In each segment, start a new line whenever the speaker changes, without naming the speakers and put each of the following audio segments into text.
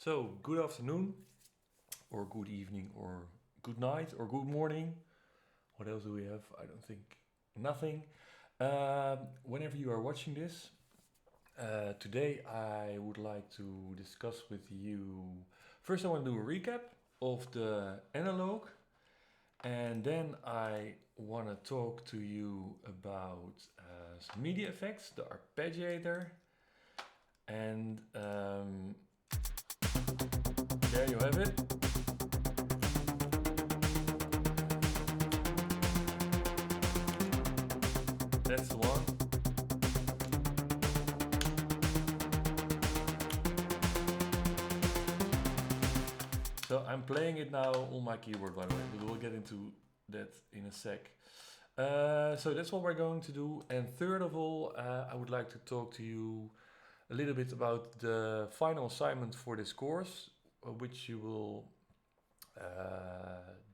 So, good afternoon, or good evening, or good night, or good morning. What else do we have? I don't think nothing. Whenever you are watching this, today I would like to discuss with you. First, I want to do a recap of the analog, and then I want to talk to you about some MIDI effects, the Arpeggiator, and there you have it. That's the one. So I'm playing it now on my keyboard, by the way, but we'll get into that in a sec. So that's what we're going to do. And third of all, I would like to talk to you a little bit about the final assignment for this course, which you will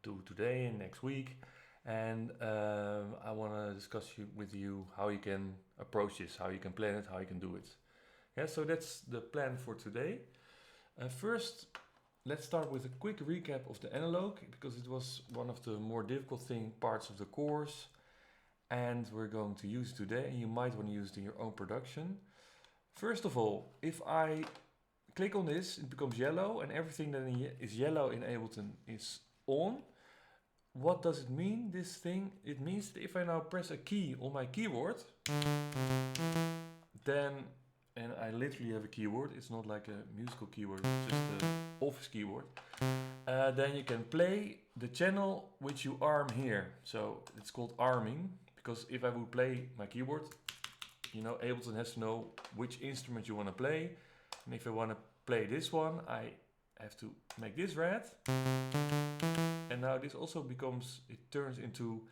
do today and next week. And I want to discuss with you how you can approach this, how you can plan it, how you can do it. Yeah, so that's the plan for today. First, let's start with a quick recap of the analog, because it was one of the more difficult parts of the course, and we're going to use it today, and you might want to use it in your own production. First of all, if I click on this, it becomes yellow, and everything that is yellow in Ableton is on. What does it mean, this thing? It means that if I now press a key on my keyboard, then, and I literally have a keyboard, it's not like a musical keyboard, it's just an office keyboard, then you can play the channel which you arm here. So it's called arming, because if I would play my keyboard, you know, Ableton has to know which instrument you want to play. And if I want to play this one, I have to make this red. And now this also becomes, it turns into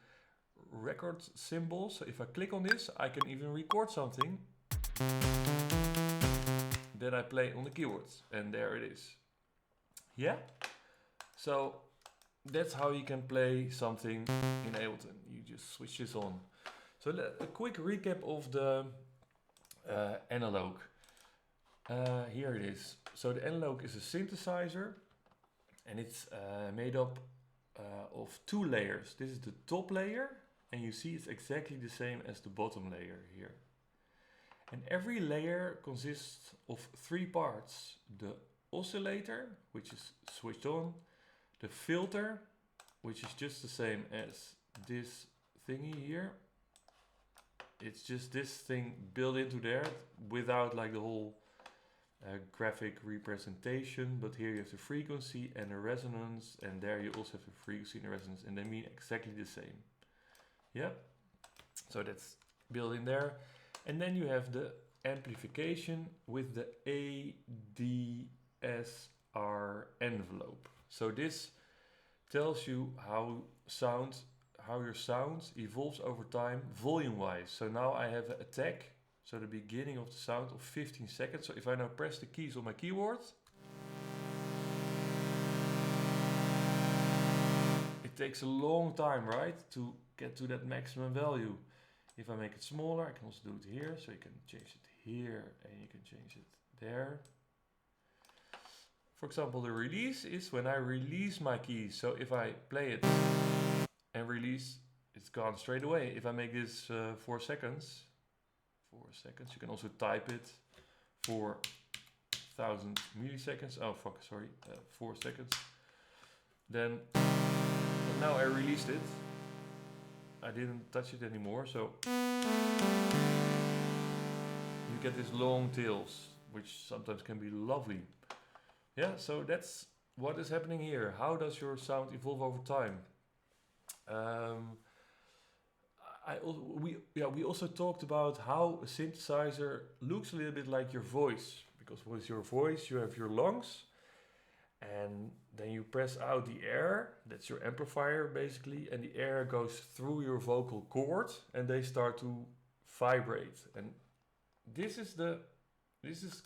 record symbols. So if I click on this, I can even record something that I play on the keyboards. And there it is. Yeah? So that's how you can play something in Ableton. You just switch this on. So a quick recap of the analog. Here it is. So the analog is a synthesizer, and it's made up of two layers. This is the top layer, and you see it's exactly the same as the bottom layer here. And every layer consists of three parts: the oscillator, which is switched on, the filter, which is just the same as this thingy here. It's just this thing built into there without like the whole graphic representation, but here you have the frequency and the resonance, and there you also have the frequency and the resonance, and they mean exactly the same. Yeah, so that's built in there. And then you have the amplification with the ADSR envelope. So this tells you how your sound evolves over time volume wise. So now I have an attack, so the beginning of the sound, of 15 seconds. So if I now press the keys on my keyboard, it takes a long time, right, to get to that maximum value. If I make it smaller, I can also do it here. So you can change it here and you can change it there. For example, the release is when I release my keys. So if I play it and release, it's gone straight away. If I make this 4 seconds, you can also type it 4,000 milliseconds. Oh fuck, sorry, 4 seconds. Then now I released it. I didn't touch it anymore, so you get these long tails, which sometimes can be lovely. Yeah, so that's what is happening here. How does your sound evolve over time? We also talked about how a synthesizer looks a little bit like your voice, because with your voice you have your lungs, and then you press out the air, that's your amplifier basically, and the air goes through your vocal cord and they start to vibrate. And this is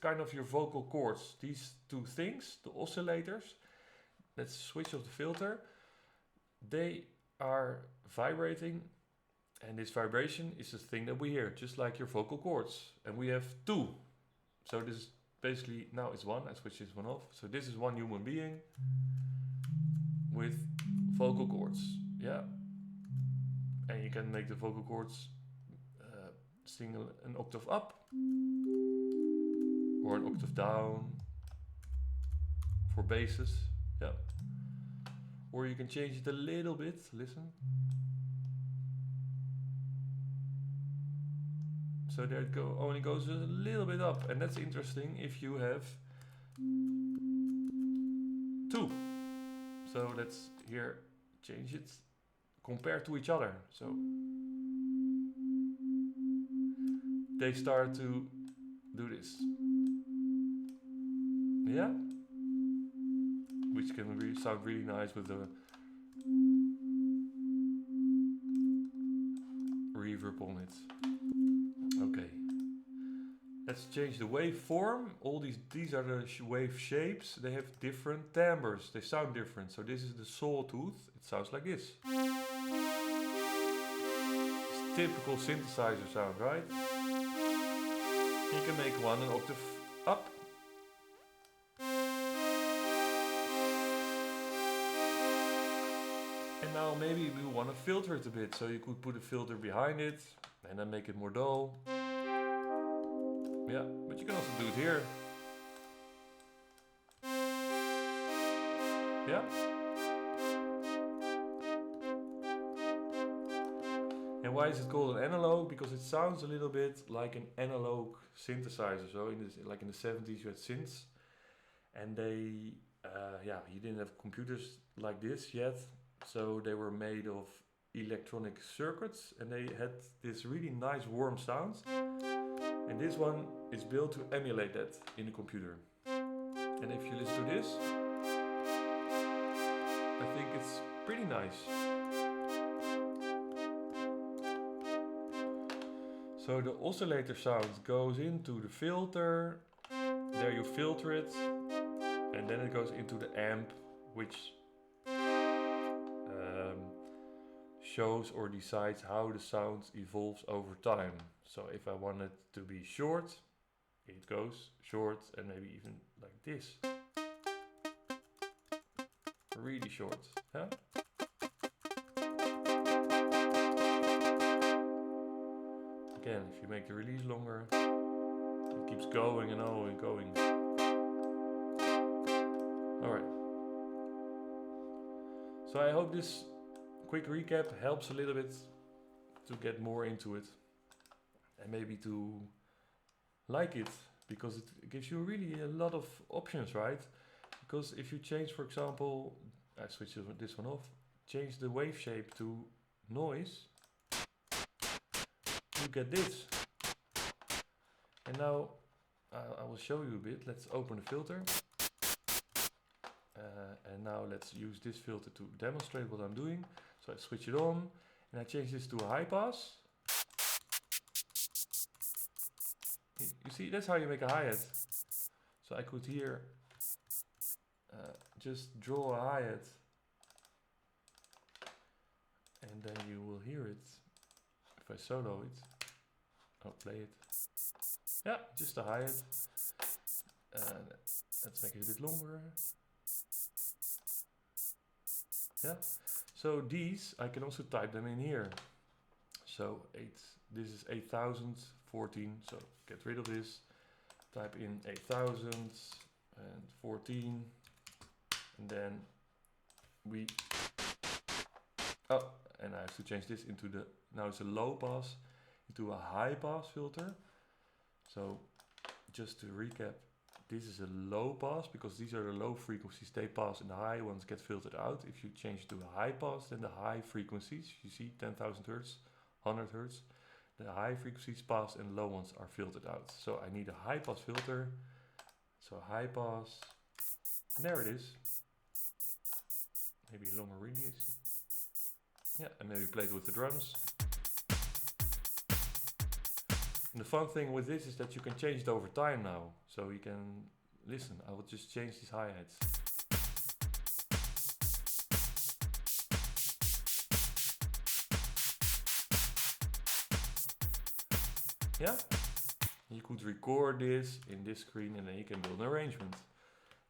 kind of your vocal cords. These two things, the oscillators, let's switch off the filter, they are vibrating, and this vibration is the thing that we hear, just like your vocal cords. And we have two. So this is basically now it's one. I switch this one off. So this is one human being with vocal cords. Yeah, and you can make the vocal cords sing an octave up or an octave down for basses. Yeah, or you can change it a little bit. Listen. So there it only goes a little bit up, and that's interesting if you have two. So let's here change it compared to each other. So they start to do this. Yeah, which can sound really nice with the reverb on it. Okay, let's change the waveform. All these are the wave shapes. They have different timbres. They sound different. So this is the sawtooth. It sounds like this. It's typical synthesizer sound, right? You can make one an octave up. And now maybe we want to filter it a bit. So you could put a filter behind it and then make it more dull. Yeah, but you can also do it here. Yeah. And why is it called an analog? Because it sounds a little bit like an analog synthesizer. So like in the 70s you had synths, and they, you didn't have computers like this yet. So they were made of electronic circuits, and they had this really nice warm sounds. And this one is built to emulate that in the computer. And if you listen to this, I think it's pretty nice. So the oscillator sound goes into the filter, there you filter it, and then it goes into the amp, which shows or decides how the sound evolves over time. So if I want it to be short, it goes short, and maybe even like this. Really short. Huh? Again, if you make the release longer, it keeps going and going. Alright. So I hope this quick recap helps a little bit to get more into it. And maybe to like it, because it gives you really a lot of options, right? Because if you change, for example, I switch this one off, change the wave shape to noise, you get this. And now I will show you a bit. Let's open the filter. And now let's use this filter to demonstrate what I'm doing. So I switch it on and I change this to a high pass. You see, that's how you make a hi-hat. So I could here just draw a hi-hat, and then you will hear it if I solo it. I'll play it. Yeah, just a hi-hat. Let's make it a bit longer. Yeah. So these, I can also type them in here. So this is 8014, so get rid of this. Type in 8014, and then and I have to change this into now it's a low pass, into a high pass filter. So just to recap, this is a low pass because these are the low frequencies, they pass and the high ones get filtered out. If you change to a high pass, then the high frequencies, you see 10,000 hertz, 100 hertz, the high frequencies pass and low ones are filtered out. So I need a high pass filter. So high pass, and there it is. Maybe a longer release. Yeah, and maybe play it with the drums. And the fun thing with this is that you can change it over time now. So you can listen. I will just change these hi-hats. Yeah, You could record this in this screen and then you can build an arrangement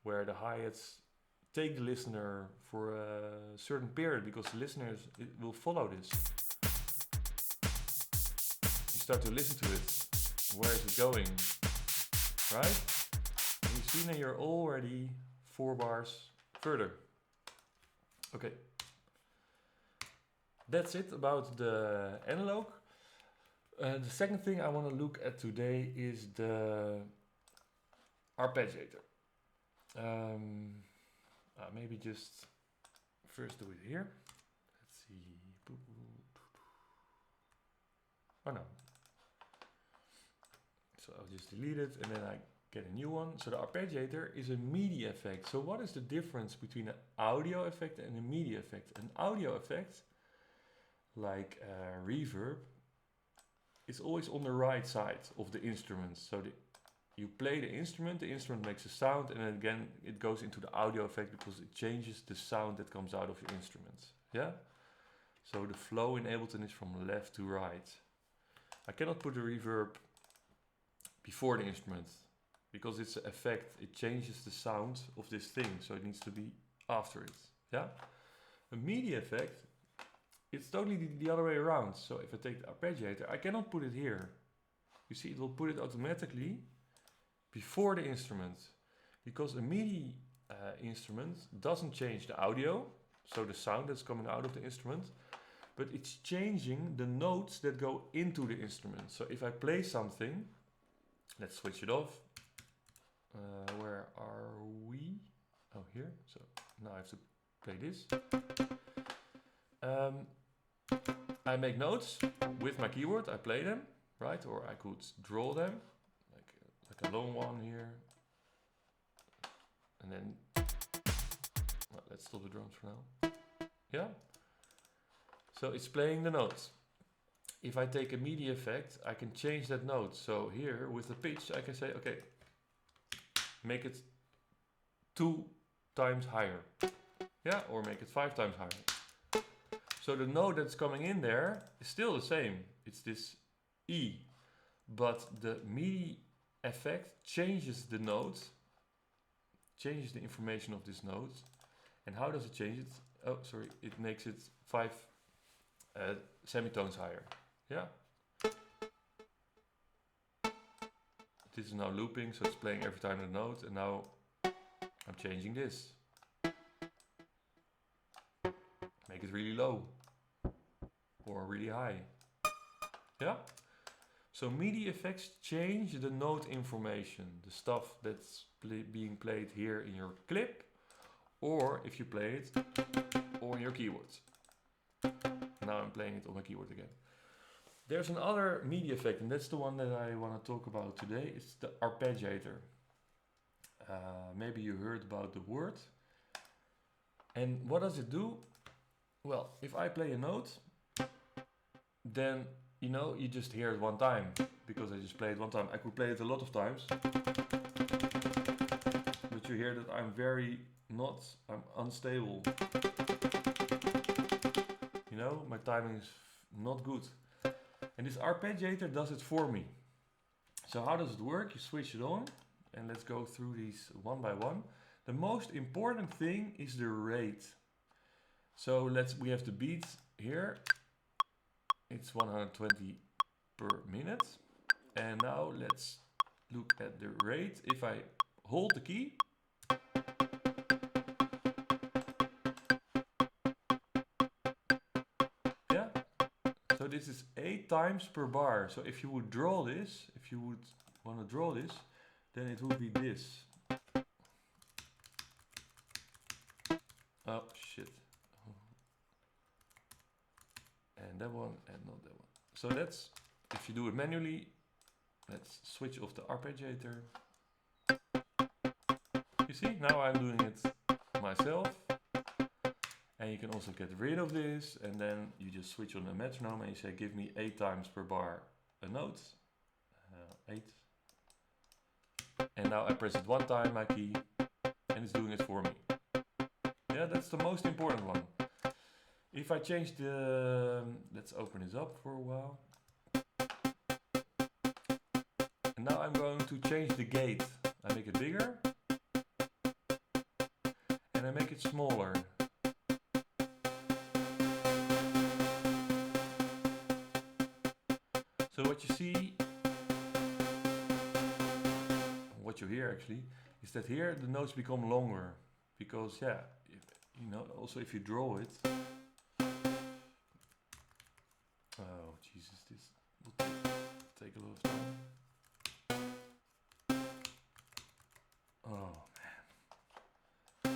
where the hi-hats take the listener for a certain period, because the listeners will follow this. You start to listen to it. Where is it going? Right? And you see now you're already 4 bars further. Okay. That's it about the analog. The second thing I want to look at today is the Arpeggiator. Maybe just first do it here. Let's see. Oh no. So I'll just delete it and then I get a new one. So the Arpeggiator is a MIDI effect. So what is the difference between an audio effect and a MIDI effect? An audio effect, like reverb, is always on the right side of the instrument. So you play the instrument makes a sound, and then again it goes into the audio effect because it changes the sound that comes out of your instrument. Yeah? So the flow in Ableton is from left to right. I cannot put a reverb before the instrument because it's an effect. It changes the sound of this thing, so it needs to be after it. Yeah? A MIDI effect, it's totally the other way around. So if I take the Arpeggiator, I cannot put it here. You see, it will put it automatically before the instrument, because a MIDI instrument doesn't change the audio, so the sound that's coming out of the instrument, but it's changing the notes that go into the instrument. So if I play something, let's switch it off. Where are we? Oh, here. So now I have to play this. I make notes with my keyboard, I play them, right? Or I could draw them, like a long one here. And then, well, let's stop the drums for now. Yeah? So it's playing the notes. If I take a MIDI effect, I can change that note. So here, with the pitch, I can say, okay, make it 2 times higher. Yeah, or make it 5 times higher. So the note that's coming in there is still the same. It's this E. But the MIDI effect changes the note, changes the information of this note. And how does it change it? Oh, sorry, it makes it 5 semitones higher. Yeah. This is now looping, so it's playing every time the note, and now I'm changing this. Make it really low or really high. Yeah? So MIDI effects change the note information, the stuff that's being played here in your clip, or if you play it on your keyboards. Now I'm playing it on my keyboard again. There's another MIDI effect, and that's the one that I want to talk about today. It's the Arpeggiator. Maybe you heard about the word. And what does it do? Well, if I play a note, then you just hear it one time, because I just play it one time. I could play it a lot of times, but you hear that I'm unstable. My timing is not good. And this Arpeggiator does it for me. So how does it work? You switch it on, and let's go through these one by one. The most important thing is the rate. So we have the beat here. It's 120 per minute. And now let's look at the rate. If I hold the key, yeah. So this is 8 times per bar. So if you would draw this, if you would want to draw this, then it would be this. Oh shit. And that one, and not that one. So that's, if you do it manually, let's switch off the Arpeggiator. You see, now I'm doing it myself. And you can also get rid of this, and then you just switch on the metronome and you say, give me 8 times per bar a note. 8. And now I press it one time, my key, and it's doing it for me. Yeah, that's the most important one. If I change let's open this up for a while. And now I'm going to change the gate. I make it bigger. And I make it smaller. So what you see, what you hear actually, is that here the notes become longer. Because yeah, you know, also if you draw it. Oh Jesus, this will take a lot of time. Oh man.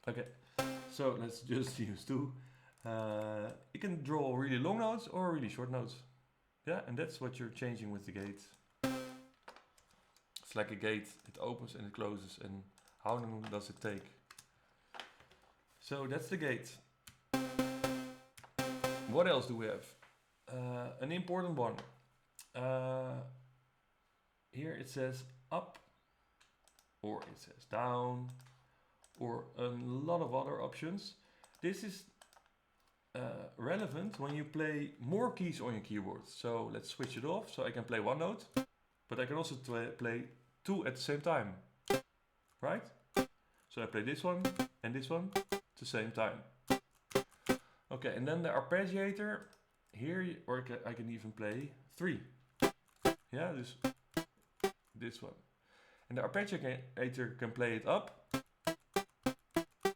Okay, so let's just use two. You can draw really long notes or really short notes. Yeah, and that's what you're changing with the gate. It's like a gate, it opens and it closes, and how long does it take? So that's the gate. What else do we have? An important one. Here it says up, or it says down, or a lot of other options. This is relevant when you play more keys on your keyboard. So let's switch it off. So I can play one note, but I can also play two at the same time, right? So I play this one and this one at the same time. Okay, and then the arpeggiator, here, or I can even play three. Yeah, this one. And the arpeggiator can play it up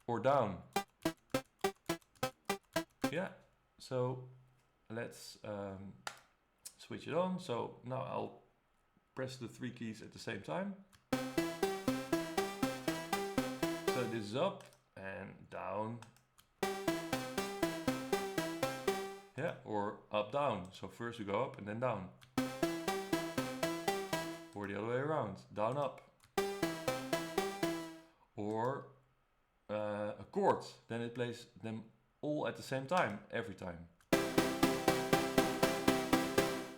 or down. Yeah, so let's switch it on. So now I'll press the three keys at the same time. So this is up and down. Yeah, or up, down. So first we go up and then down. Or the other way around, down, up. Or a chord, then it plays them all at the same time, every time.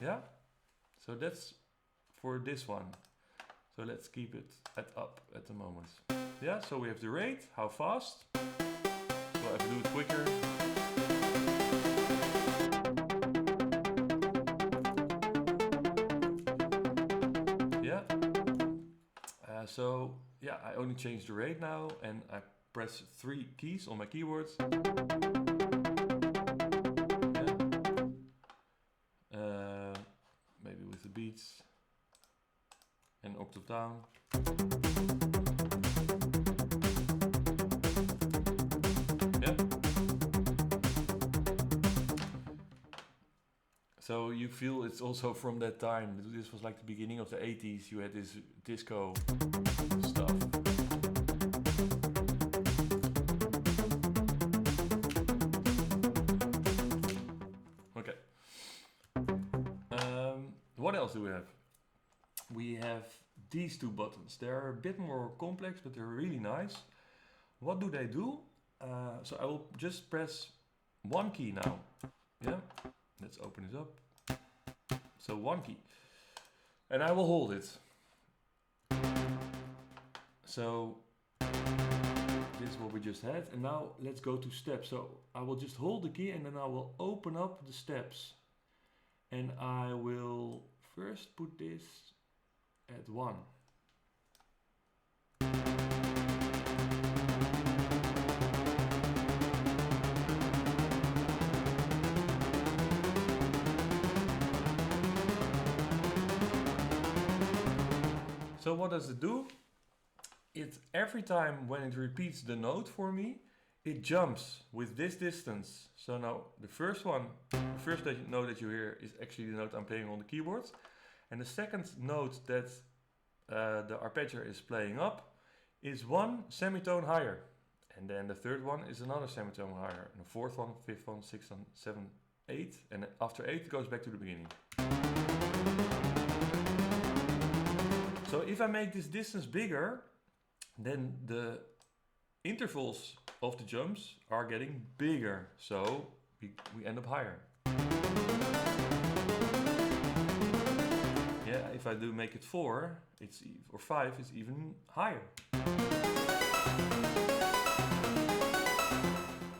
Yeah, so that's for this one. So let's keep it at up at the moment. Yeah, so we have the rate, how fast. So I have to do it quicker. Yeah. So yeah, I only change the rate now, and I press three keys on my keyboard. Yeah. Maybe with the beats and octave down. Yeah. So you feel it's also from that time. This was like the beginning of the 80s. You had this disco stuff. Okay. What else do we have? We have these two buttons. They're a bit more complex, but they're really nice. What do they do? So I will just press one key now. Yeah. Let's open it up. So one key. And I will hold it. So this is what we just had. And now let's go to steps. So I will just hold the key and then I will open up the steps. And I will first put this at 1. So what does it do? It every time when it repeats the note for me, it jumps with this distance. So now the first one, the first note that you hear is actually the note I'm playing on the keyboard. And the second note that the arpeggiator is playing up is one semitone higher. And then the third one is another semitone higher. And the fourth one, fifth one, sixth one, seventh, eighth. And after 8 it goes back to the beginning. So if I make this distance bigger, then the intervals of the jumps are getting bigger. So we end up higher. Yeah, if I do make it 4, or 5, it's even higher.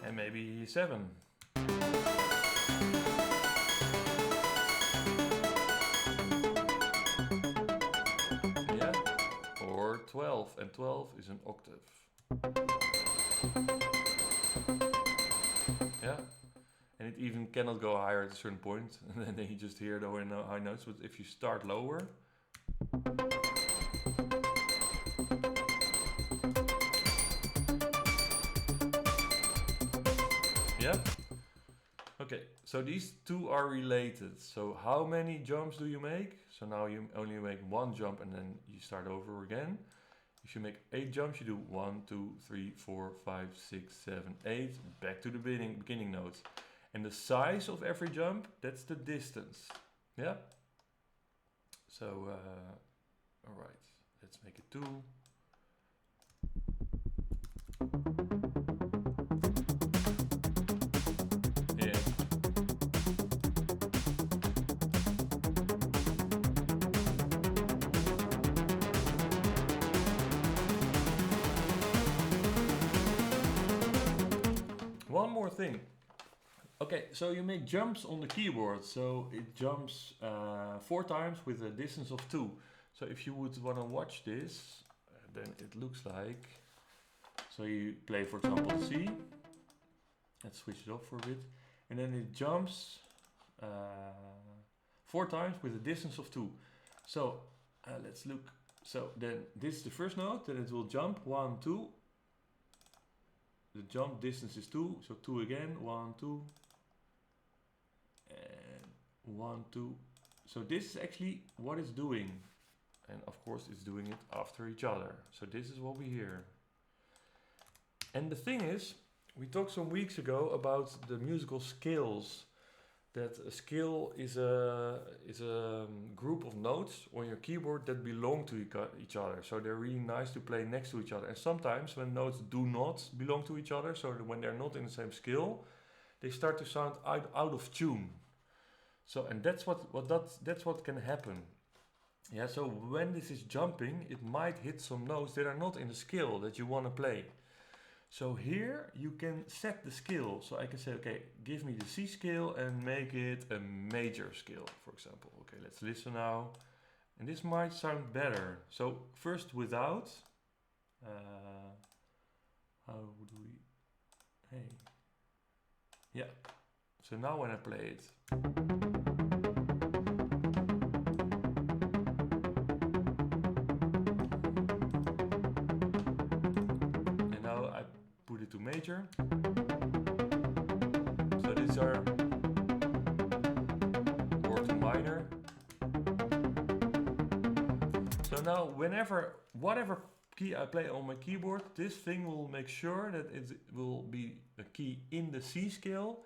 And maybe 7. and 12 is an octave. Yeah, and it even cannot go higher at a certain point, and then you just hear the high notes. But if you start lower, yeah. Okay, so these two are related. So how many jumps do you make? So now you only make one jump and then you start over again. If you make 8 jumps, you do 1, 2, 3, 4, 5, 6, 7, 8, back to the beginning notes. And the size of every jump, that's the distance. Yeah? So, alright, let's make it 2. One more thing. Okay, so you make jumps on the keyboard, so it jumps 4 times with a distance of 2. So if you would want to watch this, then it looks like, so you play for example C, let's switch it off for a bit, and then it jumps 4 times with a distance of 2. So let's look, so then this is the first note, then it will jump 1, 2, the jump distance is 2, so 2 again, 1, 2, and 1, 2. So this is actually what it's doing. And of course it's doing it after each other. So this is what we hear. And the thing is, we talked some weeks ago about the musical scales. That a scale is a group of notes on your keyboard that belong to each other. So they're really nice to play next to each other. And sometimes when notes do not belong to each other, so when they're not in the same scale, they start to sound out of tune. So, and that's what can happen. Yeah, so when this is jumping, it might hit some notes that are not in the scale that you want to play. So here you can set the scale. So I can say, okay, give me the C scale and make it a major scale, for example. Okay, let's listen now. And this might sound better. So first without, how do we, hey, yeah. So now when I play it, put it to major. So these are or to minor. So now whatever key I play on my keyboard, this thing will make sure that it will be a key in the C scale,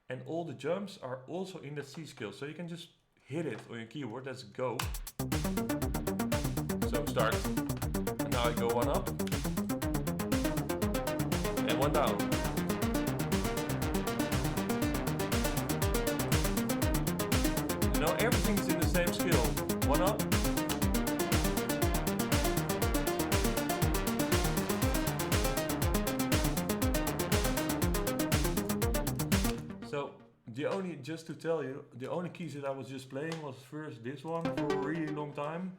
and all the jumps are also in the C scale. So you can just hit it on your keyboard. Let's go. So start. And now I go one up. And one down. Now everything's in the same scale. One up. So just to tell you, the only keys that I was just playing was first this one for a really long time.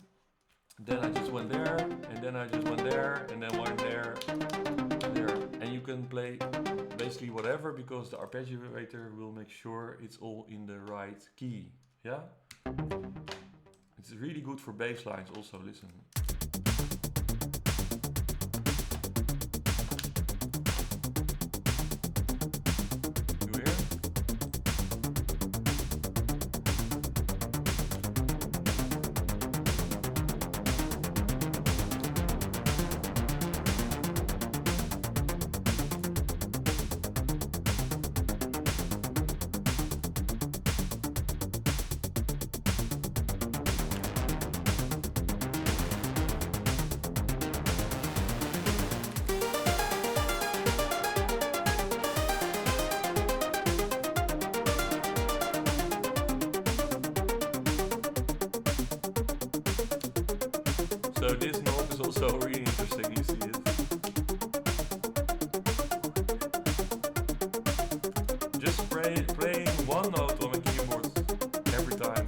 Then I just went there, and then I just went there, and then one there. And you can play basically whatever, because the arpeggiator will make sure it's all in the right key. Yeah? It's really good for bass lines also, listen. You hear? So this knob is also really interesting, you see it. Just playing one note on a keyboard every time.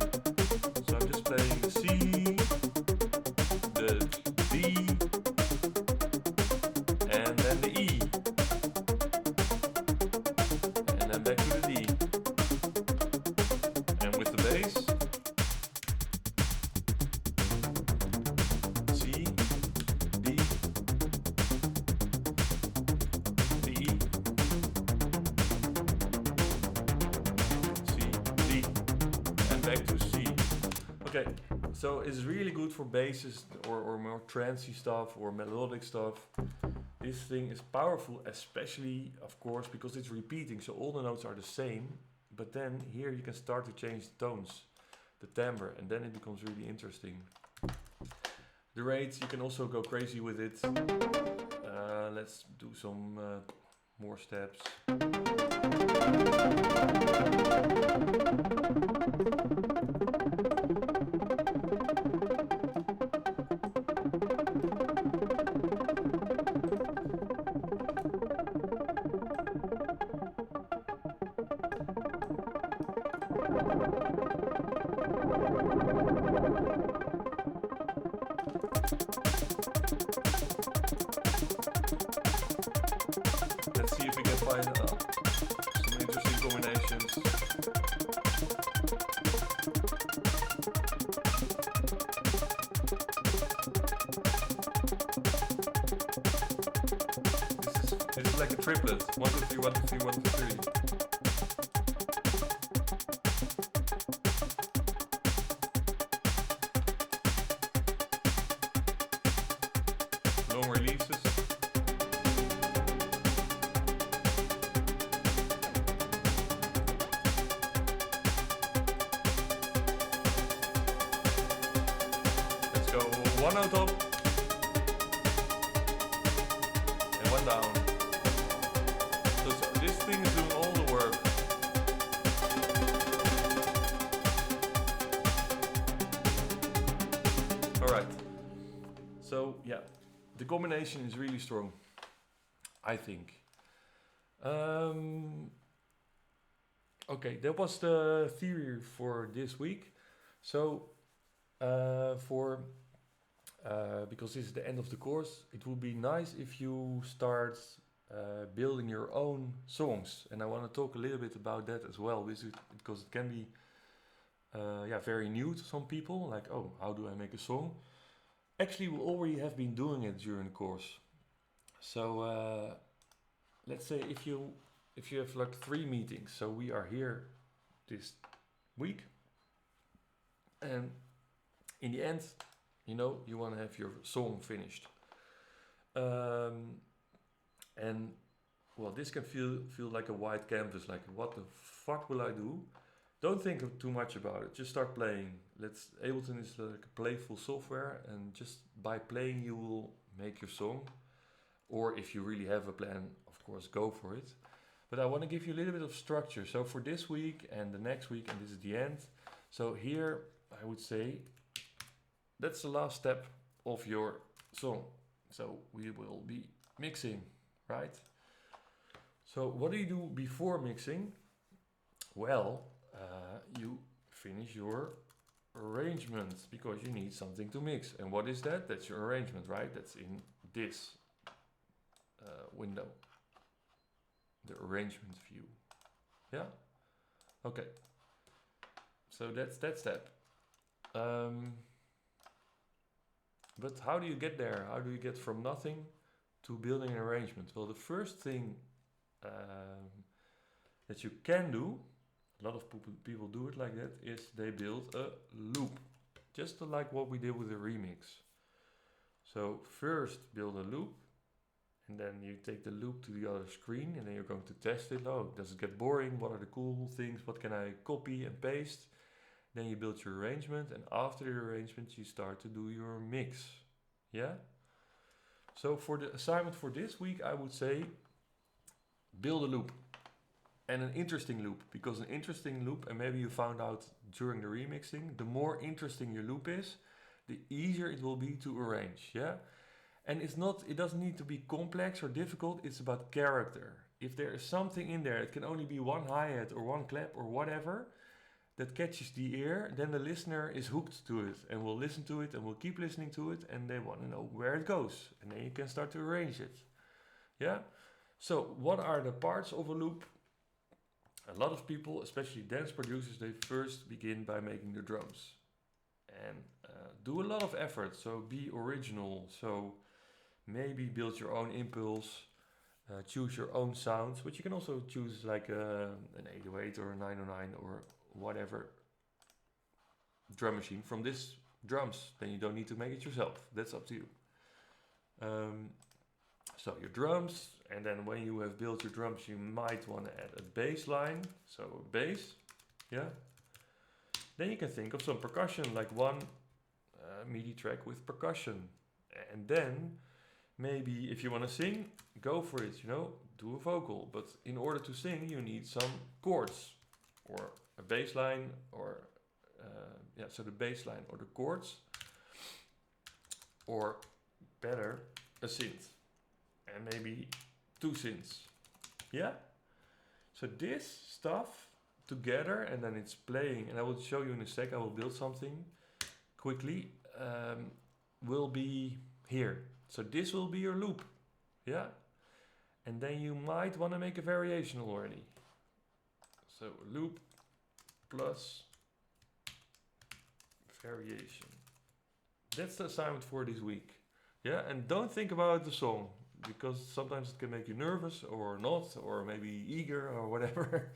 So I'm just playing the C, the D, back to C. Okay, so it's really good for basses or more trancey stuff or melodic stuff. This thing is powerful, especially, of course, because it's repeating, so all the notes are the same. But then here you can start to change the tones, the timbre, and then it becomes really interesting. The rates, you can also go crazy with it. Let's do some more steps. Let's see if we can find some interesting combinations. This is like a triplet. 1, 2, 3, 1, 2, 3, 1, 2, 3. Long releases. Let's go one note up and one down. So this thing is doing all the work. Alright. So yeah. The combination is really strong, I think. Okay, that was the theory for this week. So, because this is the end of the course, it would be nice if you start building your own songs. And I want to talk a little bit about that as well, because it can be very new to some people. Like, oh, how do I make a song? Actually, we already have been doing it during the course. So let's say if you have like 3 meetings, so we are here this week, and in the end, you know, you want to have your song finished. And well, this can feel like a white canvas, like what the fuck will I do? Don't think too much about it. Just start playing. Ableton is like a playful software, and just by playing you will make your song. Or if you really have a plan, of course, go for it. But I want to give you a little bit of structure. So for this week and the next week, and this is the end. So here I would say that's the last step of your song. So we will be mixing, right? So what do you do before mixing? Well, you finish your arrangement, because you need something to mix. And what is that? That's your arrangement, right? That's in this window, the arrangement view. Yeah? Okay. So that's that step. But how do you get there? How do you get from nothing to building an arrangement? Well, the first thing that you can do, a lot of people do it like that, is they build a loop. Just like what we did with the remix. So first build a loop, and then you take the loop to the other screen, and then you're going to test it. Oh, does it get boring? What are the cool things? What can I copy and paste? Then you build your arrangement, and after the arrangement you start to do your mix. Yeah? So for the assignment for this week, I would say build a loop. And an interesting loop, because an interesting loop, and maybe you found out during the remixing, the more interesting your loop is, the easier it will be to arrange, yeah? And it doesn't need to be complex or difficult, it's about character. If there is something in there, it can only be one hi-hat or one clap or whatever, that catches the ear, then the listener is hooked to it, and will listen to it, and will keep listening to it, and they want to know where it goes, and then you can start to arrange it, yeah? So, what are the parts of a loop? A lot of people, especially dance producers, they first begin by making the drums and do a lot of effort. So be original. So maybe build your own impulse, choose your own sounds, but you can also choose like an 808 or a 909 or whatever. drum machine from this drums. Then you don't need to make it yourself. That's up to you. So your drums, and then when you have built your drums, you might want to add a bass line. So a bass, yeah. Then you can think of some percussion, like one MIDI track with percussion. And then maybe if you want to sing, go for it, you know, do a vocal. But in order to sing, you need some chords or a bass line, or so the bass line or the chords, or better, a synth, and maybe 2 synths. Yeah? So this stuff together, and then it's playing, and I will show you in a sec, I will build something quickly, will be here. So this will be your loop. Yeah? And then you might want to make a variation already. So loop plus variation. That's the assignment for this week. Yeah, and don't think about the song, because sometimes it can make you nervous or not, or maybe eager or whatever.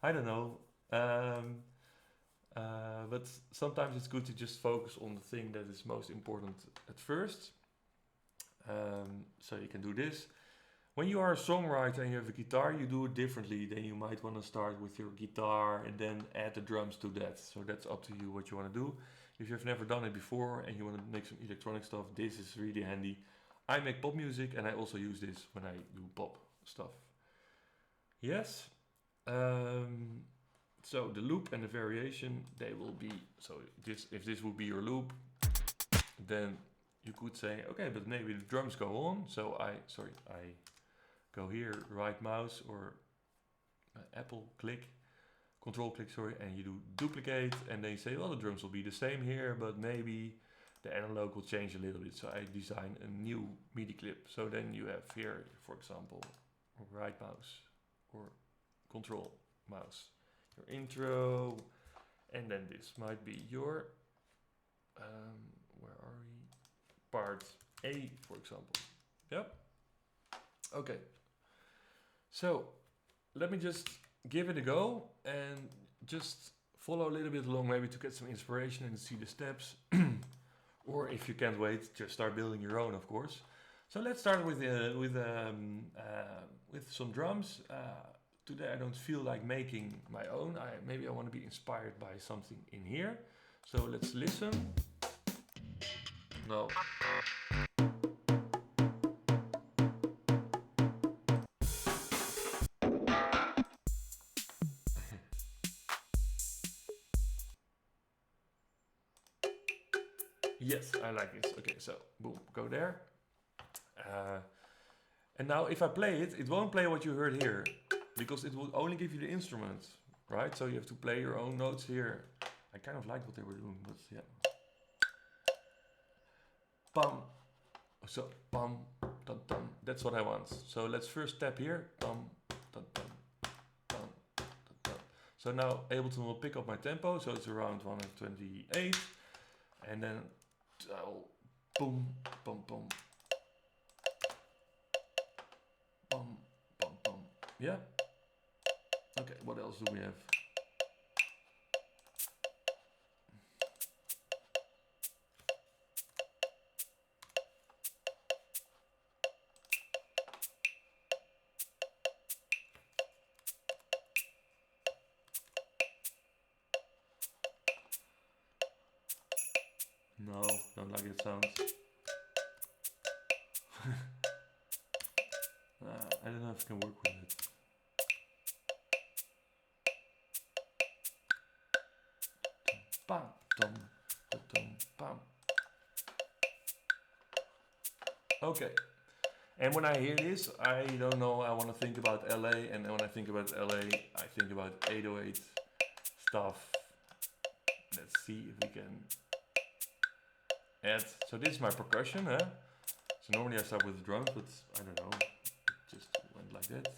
I don't know. But sometimes it's good to just focus on the thing that is most important at first. So you can do this. When you are a songwriter and you have a guitar, you do it differently. Then you might want to start with your guitar and then add the drums to that. So that's up to you what you want to do. If you've never done it before and you want to make some electronic stuff, this is really handy. I make pop music and I also use this when I do pop stuff. Yes. So the loop and the variation, they will be, so this, if this would be your loop, then you could say, okay, but maybe the drums go on. So I go here, right mouse or Apple click, control click, sorry, and you do duplicate, and then you say, well, the drums will be the same here, but maybe the analog will change a little bit. So I design a new MIDI clip. So then you have here, for example, right mouse or control mouse, your intro, and then this might be your, where are we? Part A, for example. Yep. Okay. So let me just give it a go and just follow a little bit along, maybe to get some inspiration and see the steps. Or if you can't wait, just start building your own, of course. So let's start with some drums. Today I don't feel like making my own. Maybe I want to be inspired by something in here. So let's listen. No. Yes, I like this. Okay, so boom, go there. And now if I play it, it won't play what you heard here, because it will only give you the instrument, right? So you have to play your own notes here. I kind of like what they were doing, but yeah. Bum. So bum, dum, dum. That's what I want. So let's first tap here. Dum, dum, dum, dum, dum, dum. So now Ableton will pick up my tempo, so it's around 128, and then boom, bum, bum, bum, bum, bum. Yeah. Okay. What else do we have? No, don't like it sounds. I don't know if I can work with it. Bam, dum, dum, bam. Okay. And when I hear this, I don't know, I want to think about LA, and when I think about LA, I think about 808 stuff. Let's see if we can add. So this is my percussion, huh? So normally I start with the drums, but I don't know, it just went like that.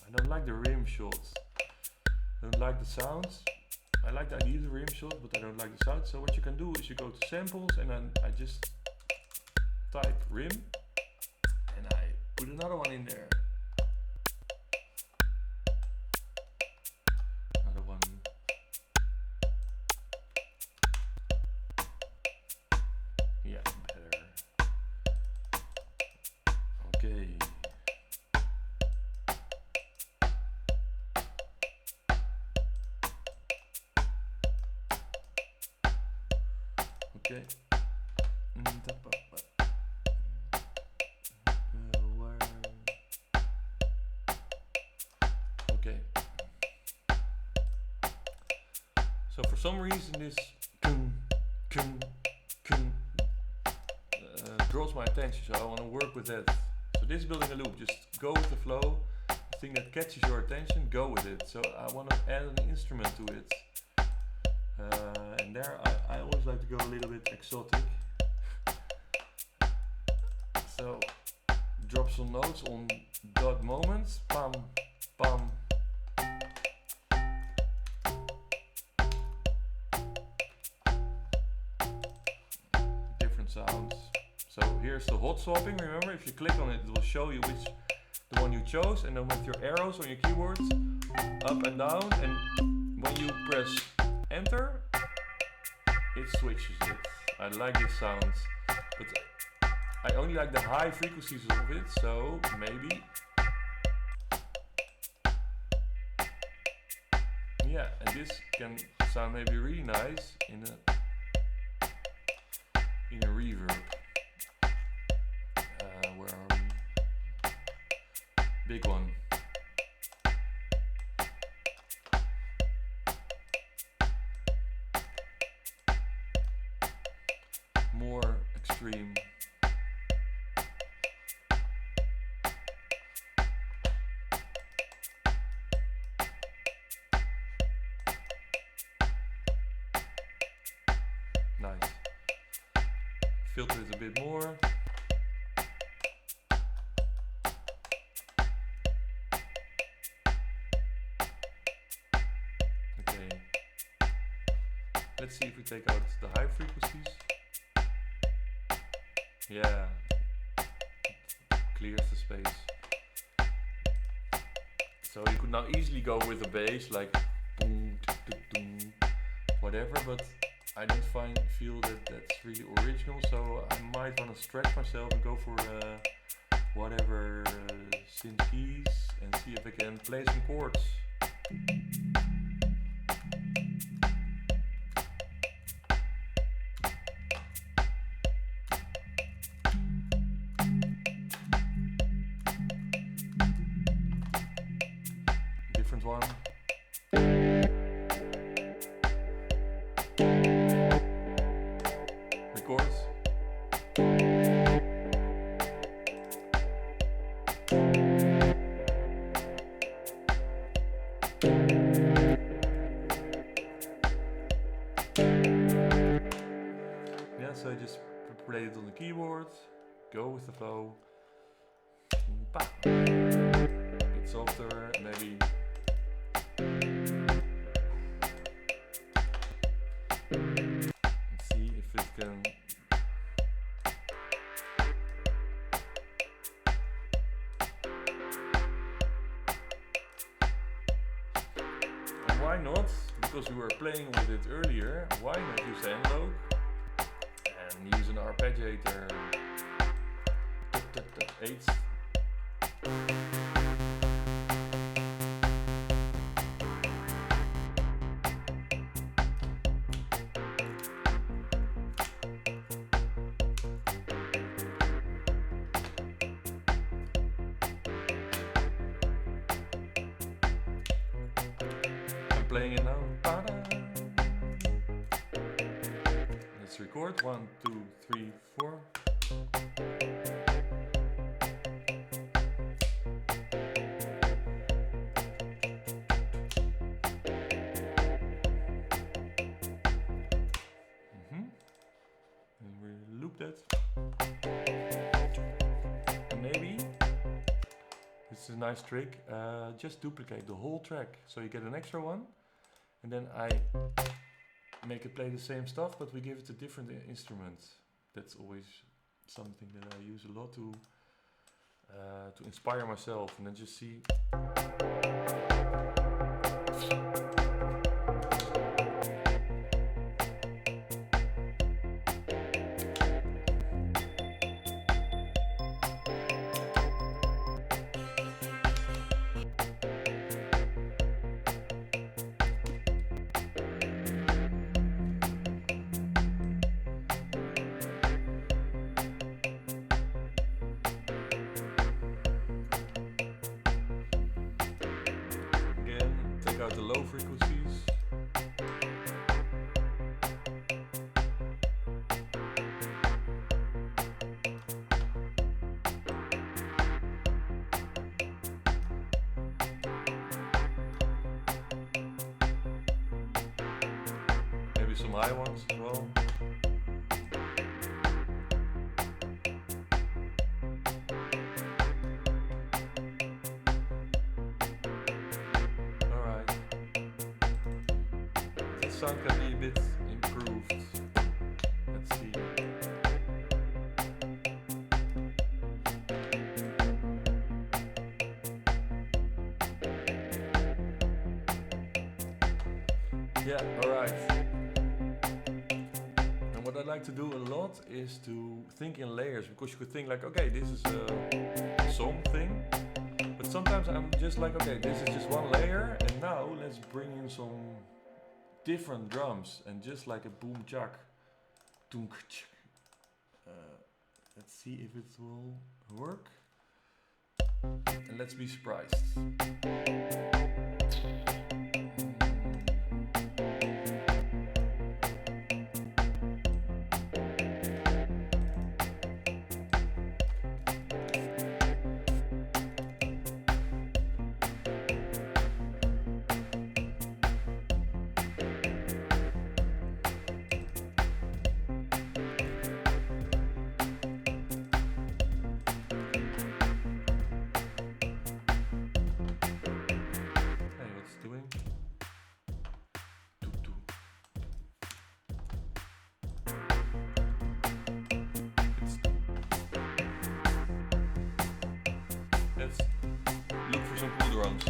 I don't like the rim shots. I don't like the sounds. I like the idea of the rim shot, but I don't like the sound. So what you can do is you go to samples and then I just type rim and I put another one in there. Another one. Yeah, better. Okay. Okay. Okay. So for some reason this draws my attention, so I want to work with that. So this is building a loop, just go with the flow. The thing that catches your attention, go with it. So I want to add an instrument to it. And there I always like to go a little bit exotic. So drop some notes on dot moments. Pam, pam. Different sounds. So here's the hot swapping. Remember, if you click on it, it will show you which the one you chose, and then with your arrows on your keyboards, up and down, and when you press enter, it switches it. I like these sounds, but I only like the high frequencies of it, so maybe. Yeah, and this can sound maybe really nice in a reverb. Where are we? Big one. More extreme. Nice. Filter it a bit more. Okay. Let's see if we take out the high frequencies. Yeah, clears the space. So you could now easily go with a bass like boom, boom, whatever, but I don't feel that that's really original. So I might want to stretch myself and go for whatever synth keys and see if I can play some chords. One. Records. Yeah, so I just play it on the keyboard, go with the flow. A bit softer, maybe. Let's see if it can. And why not? Because we were playing with it earlier, why not use the envelope and use an arpeggiator? 8. Playing it now. Let's record. 1, 2, 3, 4. And we loop that. And maybe this is a nice trick. Just duplicate the whole track, so you get an extra one. and then I make it play the same stuff, but we give it a different instrument. That's always something that I use a lot to inspire myself, and then just see. Out the low frequencies. Maybe some high ones as well. Sound can be a bit improved. Let's see. Yeah, alright. And what I like to do a lot is to think in layers, because you could think like, okay, this is a song thing. But sometimes I'm just like, okay, this is just one layer, and now let's bring in some different drums, and just like a boom chak. Let's see if it will work, and let's be surprised. Let's look for some cool drums.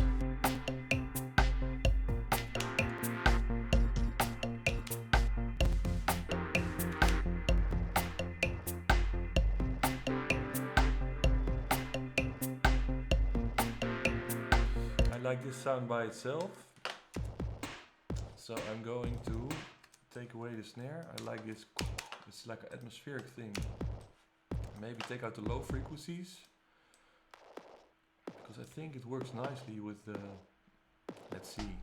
I like this sound by itself, so I'm going to take away the snare. I like this, it's like an atmospheric thing. Maybe take out the low frequencies, because I think it works nicely with the, let's see.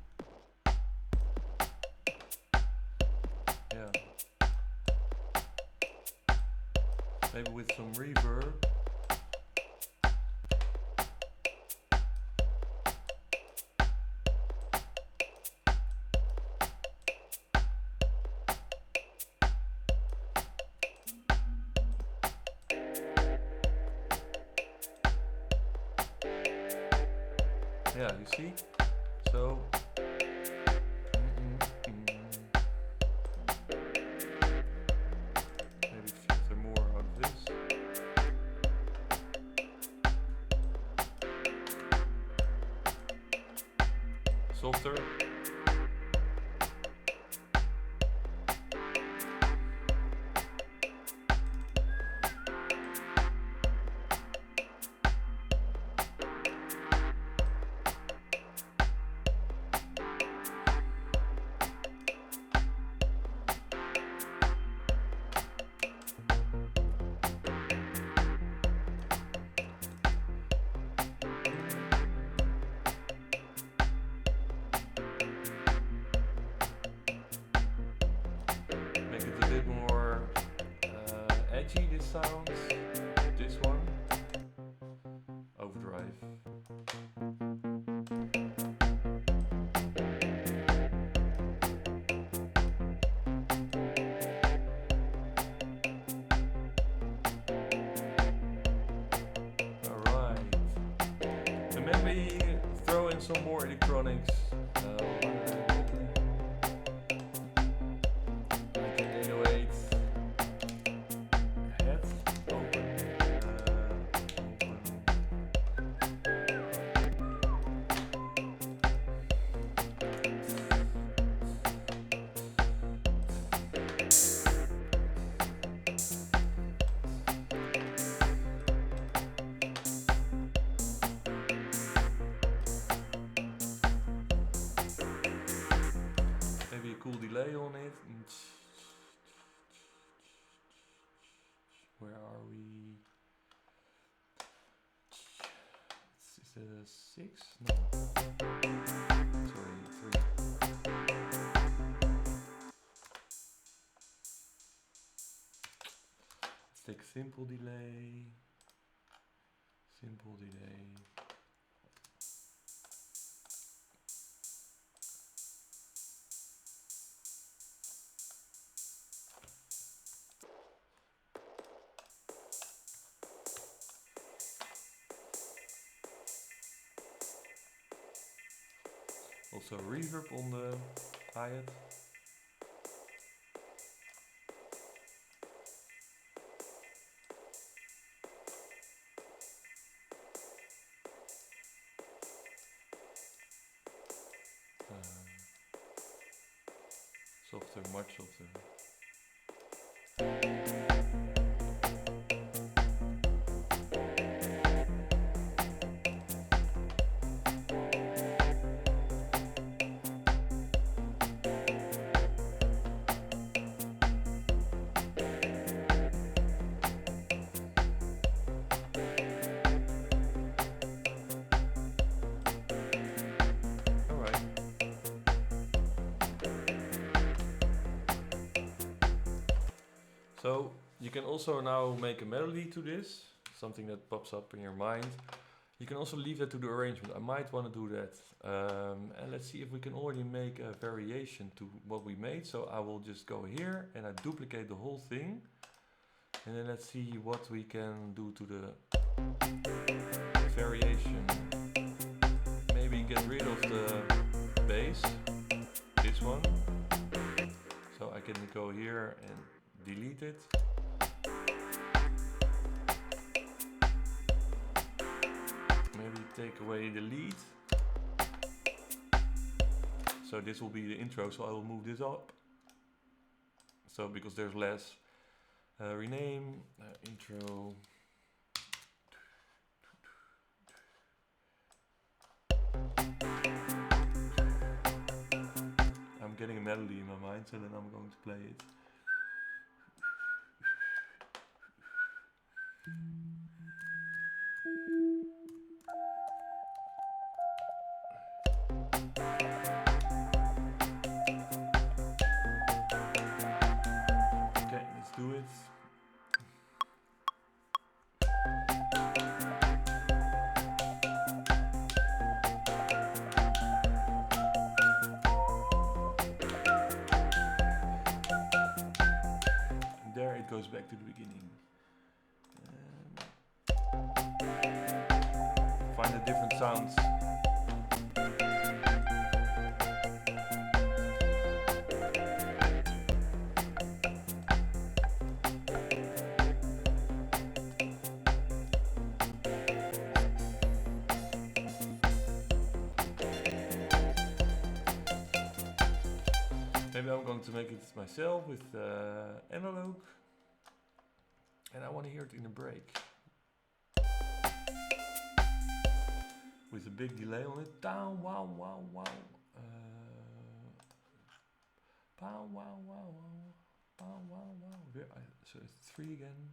Yeah. Maybe with some reverb. Yeah, you see? So maybe filter more out of this. Softer. This sounds, this one, overdrive. Alright, and maybe throw in some more electronics. 6? No. Sorry, 3. Let's take simple delay. Simple delay. Also reverb on the hi-hat. Softer, much softer. So you can also now make a melody to this, something that pops up in your mind. You can also leave that to the arrangement. I might want to do that. And let's see if we can already make a variation to what we made. So I will just go here and I duplicate the whole thing. And then let's see what we can do to the variation. Maybe get rid of the bass, this one. So I can go here and delete it. Maybe take away the lead. So this will be the intro, so I will move this up. So because there's less. Rename, intro. I'm getting a melody in my mind, so then I'm going to play it. Okay, let's do it. And there it goes back to the beginning. Find the different sounds. Maybe I'm going to make it myself with analog, and I want to hear it in a break with a big delay on it. Down, wow, wow, wow. Pow, wow, wow, wow. Pow, wow, wow. So it's 3 again.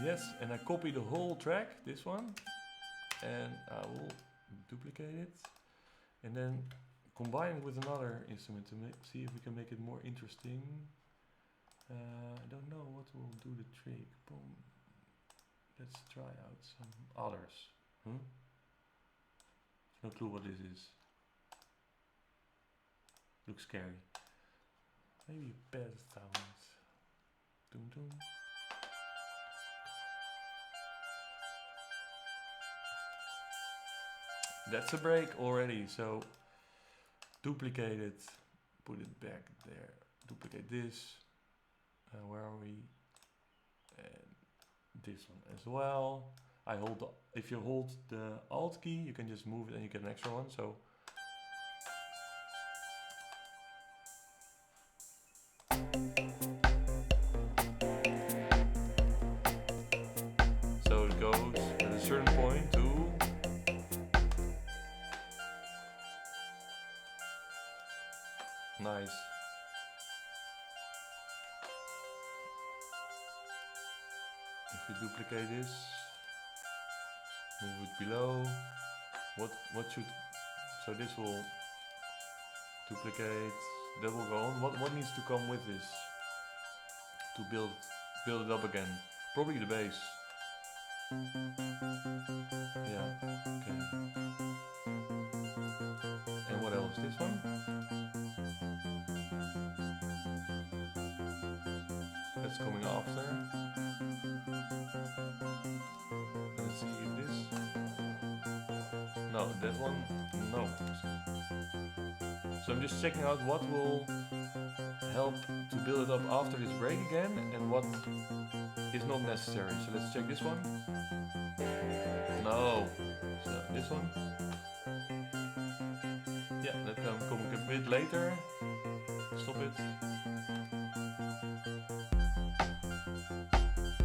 Yes, and I copy the whole track, this one, and I will duplicate it, and then combine it with another instrument to see if we can make it more interesting. I don't know what will do the trick. Boom. Let's try out some others. No clue what this is. Looks scary. Maybe bad sounds. Doom doom. That's a break already, so duplicate it, put it back there, duplicate this, Where are we? And this one as well. If you hold the Alt key, you can just move it and you get an extra one. So it goes at a certain point to nice. If we duplicate this, move it below. What should, so this will duplicate, that will go on. What needs to come with this to build it up again? Probably the bass. Yeah, okay. And what else? This one? That's coming after. Let's see if this. No, that one. No. So I'm just checking out what will help to build it up after this break again and what is not necessary. So let's check this one. No. So this one. Yeah, that can come a bit later. Stop it.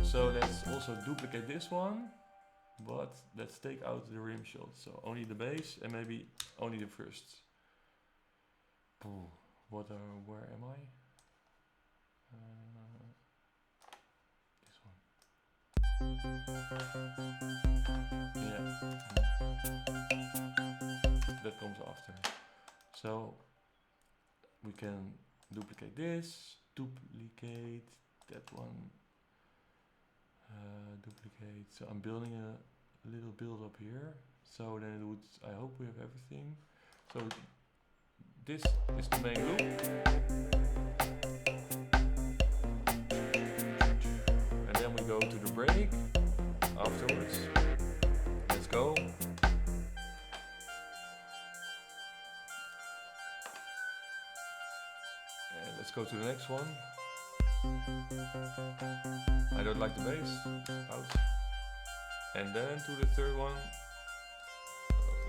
So let's also duplicate this one, but let's take out the rim shot. So only the bass and maybe only the first. Where am I? This one. Yeah. That comes after. So we can duplicate this, duplicate that one. Duplicate. So I'm building a little build up here. So then it would. I hope we have everything. So this is the main loop, and then we go to the break afterwards. Let's go. And let's go to the next one. I don't like the bass. Out. And then to the third one.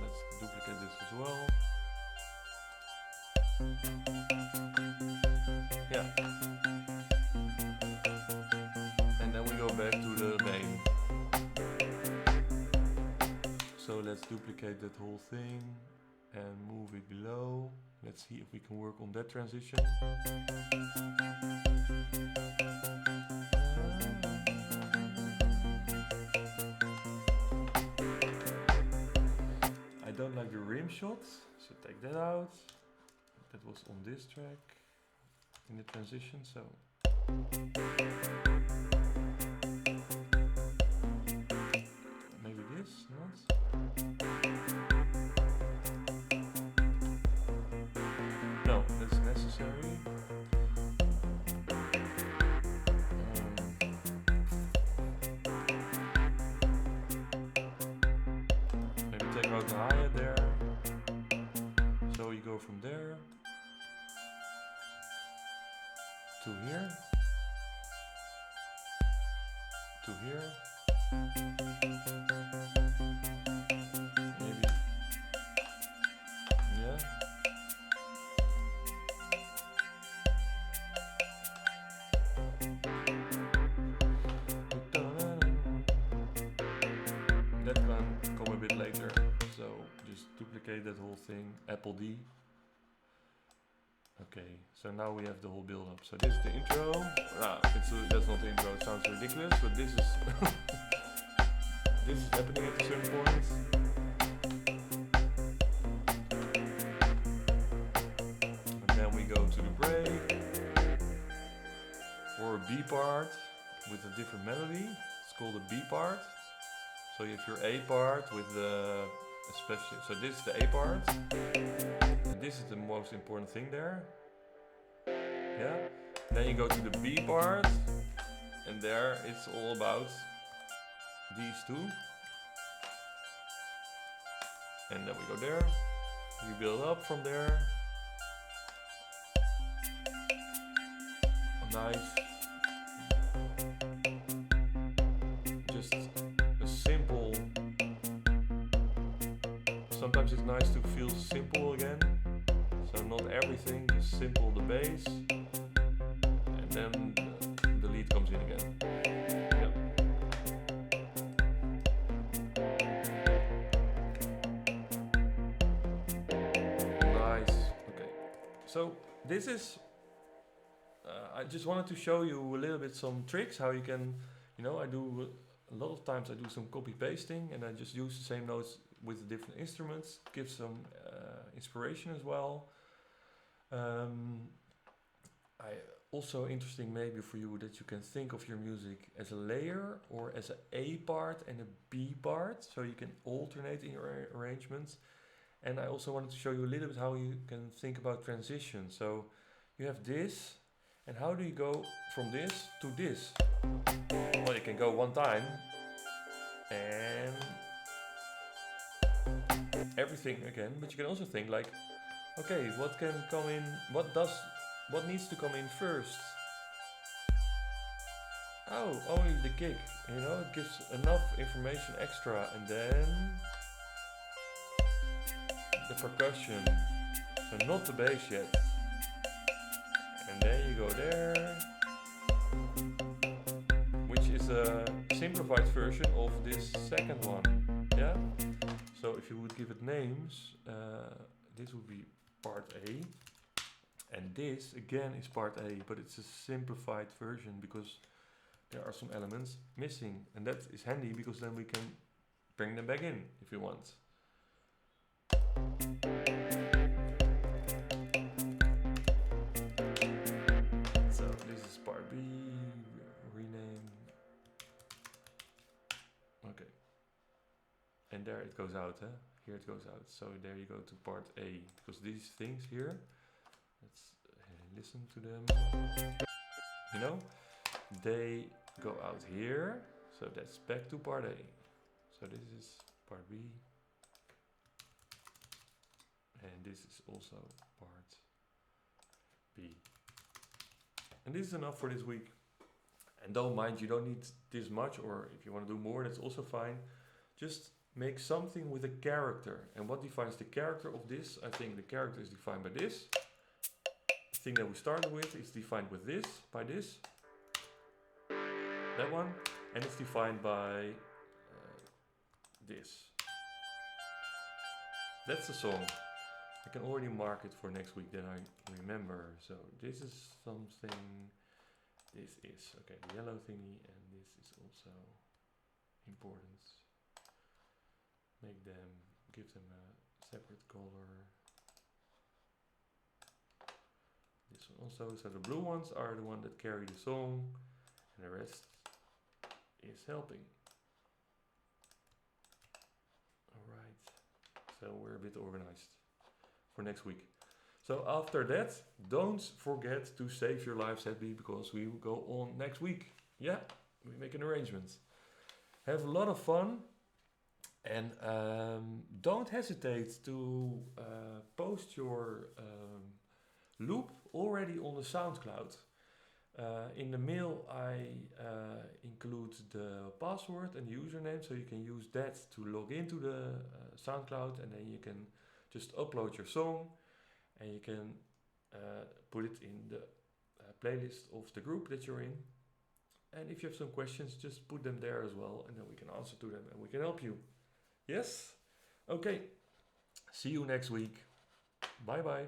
Let's duplicate this as well. Yeah. And then we go back to the main. So let's duplicate that whole thing and move it below. Let's see if we can work on that transition. I don't like the rim shot, so take that out. That was on this track in the transition, so maybe this, not? No, that's necessary. Maybe take out the hi-hat there. So you go from there to here, to here, maybe, yeah. That can come a bit later, so just duplicate that whole thing, Apple D. Okay, so now we have the whole build up. So this is the intro. That's not the intro, it sounds ridiculous, but this is this is happening at a certain point. And then we go to the break or a B part with a different melody. It's called a B part. So you have your A part with the especially. So this is the A part. This is the most important thing there. Yeah. Then you go to the B part, and there it's all about these two. And then we go there. You build up from there. Nice. just a simple. Sometimes it's nice to feel simple again. So not everything, just simple the bass, and then the lead comes in again. Yep. Nice. Okay. So this is. I just wanted to show you a little bit some tricks how you can. I do a lot of times I do some copy pasting and I just use the same notes with the different instruments. Give some inspiration as well. I also interesting maybe for you that you can think of your music as a layer or as an A part and a B part, so you can alternate in your arrangements. And I also wanted to show you a little bit how you can think about transition. So you have this, and how do you go from this to this? Well, you can go one time and everything again, but you can also think like, okay, what can come in, what needs to come in first? Oh, only the kick, it gives enough information extra, and then the percussion, so not the bass yet. And then you go there, which is a simplified version of this second one, yeah? So if you would give it names, this would be part A, and this again is part A, but it's a simplified version because there are some elements missing, and that is handy because then we can bring them back in if you want. So this is part B, rename, okay, and there it goes out, huh? Here it goes out, so there you go to part A, because these things here, let's listen to them, they go out here, so that's back to part A. So this is part B, and this is also part B. And this is enough for this week. And don't mind, you don't need this much, or if you want to do more, that's also fine. Just make something with a character. And what defines the character of this? I think the character is defined by this. The thing that we started with is defined with this, by this. That one. And it's defined by this. That's the song. I can already mark it for next week, then I remember. So this is something, this is, okay, the yellow thingy, and this is also important. Make them, give them a separate color. This one also, so the blue ones are the ones that carry the song, and the rest is helping. Alright, so we're a bit organized for next week. So after that, don't forget to save your live set beat because we will go on next week. Yeah, we make an arrangement. Have a lot of fun, and don't hesitate to post your loop already on the Soundcloud. In the mail I include the password and username, so you can use that to log into the Soundcloud, and then you can just upload your song and you can put it in the playlist of the group that you're in. And if you have some questions, just put them there as well, and then we can answer to them and we can help you. Yes? Okay. See you next week. Bye bye.